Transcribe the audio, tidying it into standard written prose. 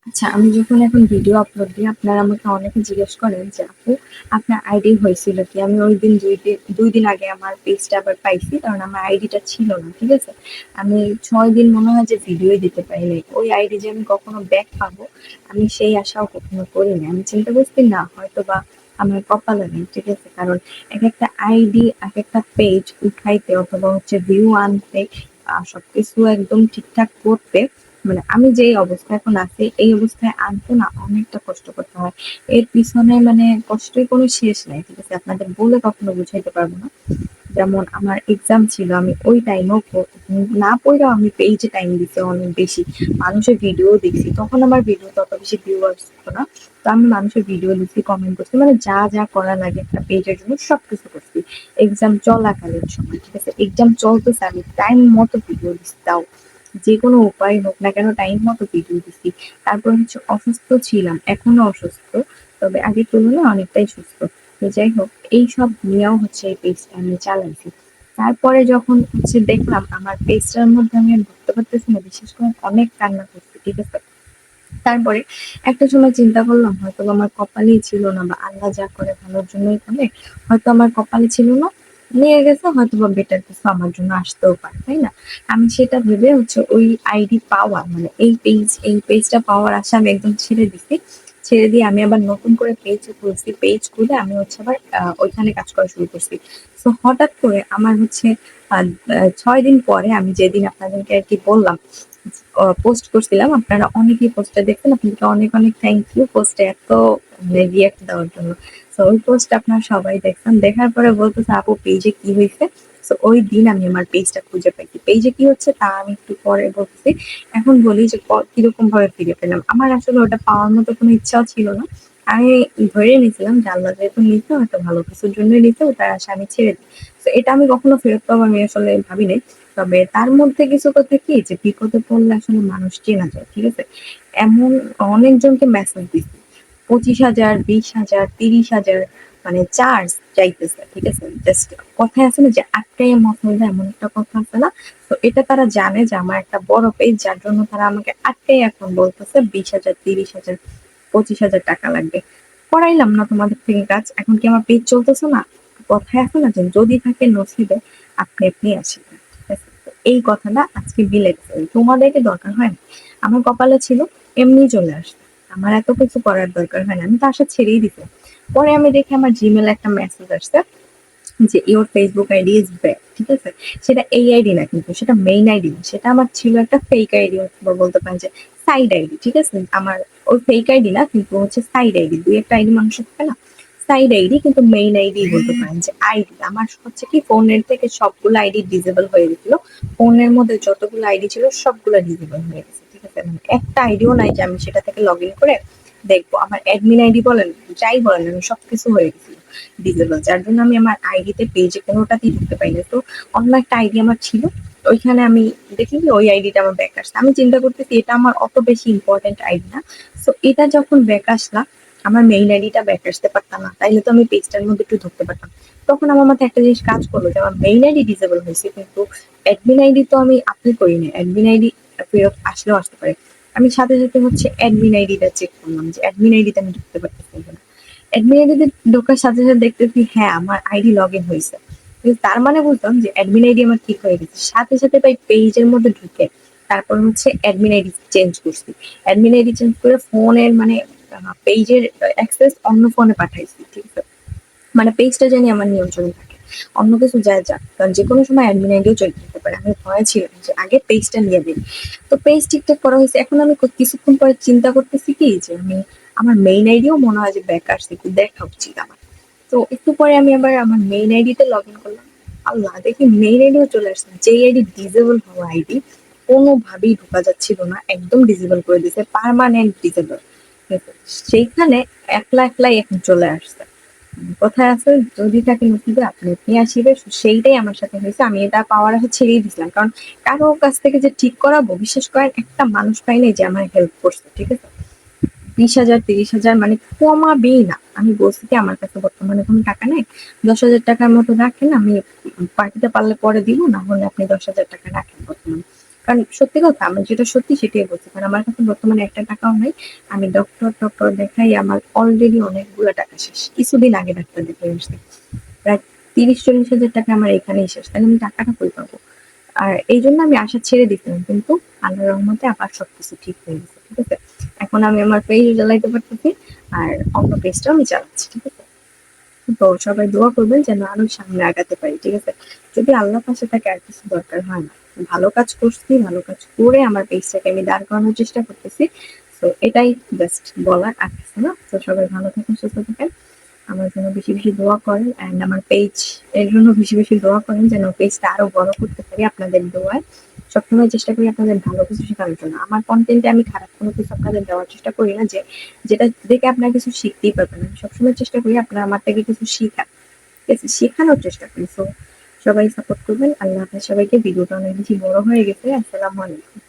আচ্ছা, আমি যখন এখন ভিডিও আপলোড দিই, আপনারা আমাকে অনেকে জিজ্ঞেস করেন যে, "আপু, আপনার আইডি হয়েছিল কি?" আমি ওইদিন ২ দিন আগে আমার পেজটা আবার পাইছি। কারণ আমার আইডিটা ছিল না। ঠিক আছে? আমি ৬ দিন মনে হয় যে ভিডিওই দিতে পারি নাই। ওই আইডি যে আমি কখনো ব্যাক পাবো, আমি সেই আশাও কখনো করিনি। আমি চিন্তা করছি না হয়তোবা আমার কপালে নেই। ঠিক আছে? কারণ একেকটা আইডি, একেকটা পেজ উঠাইতে অথবা হচ্ছে ভিউ আনতে সবকিছু একদম ঠিকঠাক করতে মানে আমি যেই অবস্থায় এখন আছি এই অবস্থায় আনতে না অনেকটা কষ্ট করতে হয়। এর পিছনে মানে কষ্টের কোনো শেষ নাই। ঠিক আছে? আপনাদের বলে কখনো বুঝাইতে পারবো না। যেমন আমার এক্সাম ছিল, আমি ওই টাইমেও না পড়লেও আমি পেজে টাইম দিছি অনেক বেশি। মানুষের ভিডিও দেখছি। তখন আমার ভিডিও তত বেশি ভিউ আসতো না। তো আমি মানুষের ভিডিও দেখছি, কমেন্ট করছি। মানে যা, যা করা লাগে একটা পেজের জন্য সবকিছু করছি। এক্সাম চলাকালীন সময়, ঠিক আছে? এক্সাম চলতেছে আমি টাইম মতো ভিডিও দিছি তাও। যেকোনো উপায় হোক না কেন টাইম মতো ভিডিও দিছি। তারপর হচ্ছে অসুস্থ ছিলাম। এখনো অসুস্থ। তবে আগের তুলনায় অনেকটাই সুস্থ। তো যাই হোক, এইসব নিয়েও হচ্ছে এই পেজটা আমি চালাইছি। তারপরে যখন হচ্ছে দেখলাম আমার পেজটার মধ্যে আমি আর ঢুকতে পারতেছি না, বিশেষ করে অনেক কান্না করছি। ঠিক আছে? তারপরে একটা সময় চিন্তা করলাম হয়তো আমার কপালেই ছিল না বা আল্লাহ যা করে ভালোর জন্যই করে। হয়তো আমার কপালে ছিল না, নিয়ে গেছে হয়তো বা বেটার কিছু আমার জন্য আসতেও পারে, তাই না? আমি সেটা ভেবে হচ্ছে ওই আইডি পাওয়া মানে এই পেজটা পাওয়ার আশা আমি একদম ছেড়ে দিছি। ছেড়ে দিয়ে আমি আবার নতুন করে পেজ খুলছি। পেজ খুলে আমি হচ্ছে আবার ওইখানে কাজ করা শুরু করছি। তো হঠাৎ করে আমার হচ্ছে ৬ দিন পরে আমি যেদিন আপনাদেরকে আর কি বললাম পোস্ট করছিলাম, আপনারা অনেকেই পোস্টটা দেখছেন, আপনাদেরকে অনেক অনেক থ্যাংক ইউ পোস্টে এত রিয়াক্ট দেওয়ার জন্য। তো ওই পোস্ট আপনারা সবাই দেখছেন, দেখার পরে বলতেছে আপু পেজে কি হয়েছে। তো ওই দিন আমি আমার পেজটা খুঁজে পাইছি। পেজে কি হচ্ছে তা আমি একটু পরে বলতেছি। এখন বলি যে কিরকম ভাবে ফিরে পেলাম। আমার আসলে ওটা পাওয়ার মতো কোনো ইচ্ছাও ছিল না। আমি ধরে নিয়েছিলাম যে আল্লাহ যেহেতু নিচ্ছে হয়তো ভালো কিছুর জন্যই নিচ্ছে, ওটার আশা আমি ছেড়ে দিই। তো এটা আমি কখনো ফেরত পাবো আমি আসলে ভাবি নাই। তবে তার মধ্যে কিছু কথা কি যে বিপদে পড়লে আসলে মানুষ চেনা যায়। ঠিক আছে? এমন অনেকজনকে মেসেজ দিছি। 25,000, 20,000, 30,000 মানে চার্জ চাইতেছে। ঠিক আছে? জাস্ট কথায় আছে না যে আটকাইয়া মশলা এমন একটা কথা আছে না? তো এটা তারা জানে যে আমার একটা বড় পেজ, যার জন্য তারা আমাকে আটকাই এখন বলতেছে 20,000, 30,000, 25,000 টাকা লাগবে। করাইলাম না তোমাদের থেকে কাজ। এখন কি আমার পেজ চলতেছে না? কথায় আছে না যে যদি থাকে নসিবে আপনি আপনি আসিবেন। ঠিক আছে? তো এই কথাটা আজকে বিলে গেছে। তোমাদেরকে দরকার হয় না। আমার কপালে ছিল এমনি চলে আসছে। আমার এত কিছু করার দরকার হয় না। আমি তো আশা ছেড়েই দিতে। পরে আমি দেখি আমার জিমেলে একটা মেসেজ আসছে যে your Facebook ID is back. ঠিক আছে? সেটা এই আইডি না, কিন্তু সেটা মেইন আইডি না, সেটা আমার ছিল একটা ফেক আইডি অথবা বলতে পারেন যে সাইড আইডি। ঠিক আছে? আমার ওই ফেক আইডি না, কিন্তু হচ্ছে সাইড আইডি। দুই একটা আইডি মানুষের থাকে না, সাইড আইডি কিন্তু মেইন আইডি বলতে পারেন যে আইডি। আমার হচ্ছে কি ফোনের থেকে সবগুলো আইডি ডিসেবল হয়ে গেছিল। ফোনের মধ্যে যতগুলো আইডি ছিল সবগুলো ডিসেবল হয়ে গেছে। ঠিক আছে? মানে একটা আইডিও নাই যে আমি সেটা থেকে লগ ইন করে দেখবো। আমার অ্যাডমিন আইডি বলেন যাই বলেন আমি সবকিছু হয়ে গেছিল ডিসেবল, যার জন্য আমি আমার আইডিতে পেজে কোনোটাতেই ঢুকতে পারি না। তো অন্য একটা আইডি আমার ছিল, ওইখানে আমি দেখি যে ওই আইডিটা আমার ব্যাক আসছে। আমি চিন্তা করতেছি এটা আমার অত বেশি ইম্পর্টেন্ট আইডি না। তো এটা যখন ব্যাক আসলা, আমার মেইন আইডিটা ব্যাক আসতে পারতাম না, তাইলে তো আমি পেজটার মধ্যে একটু ঢুকতে পারতাম। তখন আমার মাথায় একটা জিনিস কাজ করলো যে আমার মেইন আইডি ডিসেবল হয়েছে, কিন্তু অ্যাডমিন আইডি তো আমি আপনি করিনি। অ্যাডমিন আইডি ফেরত আসলেও আসতে পারে। আমি সাথে সাথে হচ্ছে অ্যাডমিন আইডিটা চেক করলাম যে অ্যাডমিন আইডিতে আমি ঢুকতে পারতেছি কিনা। অ্যাডমিন আইডিতে ঢোকার সাথে সাথে দেখতেছি হ্যাঁ আমার আইডি লগ ইন হয়েছে। কিন্তু তার মানে বুঝলাম যে অ্যাডমিন আইডি আমার ঠিক হয়ে গেছে। সাথে সাথে ভাই পেজের মধ্যে ঢুকে তারপর হচ্ছে অ্যাডমিন আইডি চেঞ্জ করছি। অ্যাডমিন আইডি চেঞ্জ করে ফোনের মানে পেজের অ্যাক্সেস অন্য ফোনে পাঠাইছি। ঠিক আছে? মানে পেজটা জানি আমার নিয়ন্ত্রণে থাকে। অন্য কিছু যায় যাক। কারণ যেকোনো সময় অ্যাডমিন আইডিও চলে যেতে পারে। আমি ভয়ে ছিলাম যে আগে পেজটা নিয়ে দিই। তো পেজ ঠিকঠাক করা হয়েছে। এখন আমি কিছুক্ষণ পরে চিন্তা করতেছি কি যে আমি আমার মেইন আইডিও মনে হয় যে ব্যাক আসছে, একটু দেখা উচিত আমার। তো একটু পরে আমি আবার আমার মেইন আইডিতে লগ ইন করলাম। আল্লাহ দেখি মেইন আইডিও চলে আসছে। যেই আইডি ডিসেবল হওয়া আইডি কোনোভাবেই ঢোকা যাচ্ছিল না। একদম ডিসেবল করে দিয়েছে। Permanent disable. সেইখানে একলা একলাই এখন চলে আসছে। কোথায় আছে যদি থাকে নসিবে আপনি আপনি আসিবে। সেইটাই আমার সাথে হয়েছে। আমি এটা পাওয়ার আশা ছেড়েই দিছিলাম। কারণ কারো কাছ থেকে যে ঠিক করাবো, বিশেষ করে একটা মানুষ পাই নাই যে আমার হেল্প করছে। ঠিক আছে? 20,000, 30,000 মানে কমাবেই না। আমি বলছি কি আমার কাছে বর্তমানে কোনো টাকা নেই। 10,000 টাকার মতো রাখেন, আমি পার্টিতে পারলে পরে দিব, না হলে আপনি 10,000 টাকা রাখেন বর্তমানে। কারণ সত্যি কথা, আমি যেটা সত্যি সেটাই বলছি। কারণ আমার কাছে বর্তমানে একটা টাকাও নাই। আমি ডক্টর দেখাই আমার অলরেডি অনেকগুলা টাকা শেষ। কিছুদিন আগে ডাক্তার দেখাই আসছি। প্রায় ৩০-৪০ হাজার টাকা আমার এখানেই শেষ। তাহলে আমি টাকাটা কই পাবো? আর এইজন্য আমি আশা ছেড়ে দিছিলাম। কিন্তু আল্লাহর রহমতে আবার সবকিছু ঠিক হয়ে গেছে। ঠিক আছে? এখন আমি আমার পেজও চালাইতে পারতেছি। আর অন্য পেজটাও আমি চালাচ্ছি। ঠিক আছে? তো সবাই দোয়া করবেন যেন আরো সামনে আগাতে পারি। ঠিক আছে? যদি আল্লাহ পাশে থাকে আর কিছু দরকার হয় না। ভালো কাজ করছি, ভালো কাজ করে আমার পেজটাকে আমি দাঁড় করানোর চেষ্টা করতেছি। তো এটাই জাস্ট বলার, আর কিছু না। তো সবাই ভালো থাকেন, সুস্থ থাকেন। আমার জন্য বেশি দোয়া করেন, অ্যান্ড আমার পেজ এর জন্য বেশি দোয়া করেন যেন পেজটা আরো বড় করতে পারি আপনাদের দোয়ায়। সবসময় চেষ্টা করি আপনাদের ভালো কিছু শেখানোর জন্য। আমার কনটেন্টে আমি খারাপ কোনো কিছু আপনাদের দেওয়ার চেষ্টা করি না, যে যেটা দেখে আপনারা কিছু শিখতেই পারবেন। আমি সবসময় চেষ্টা করি আপনারা আমার থেকে কিছু শিখান। ঠিক আছে? শেখানোর চেষ্টা করি। সো সবাই সাপোর্ট করবেন। আল্লাহ হাফেজ সবাইকে। ভিডিওটা অনেক বেশি বড় হয়ে গেছে। আসসালামু আলাইকুম।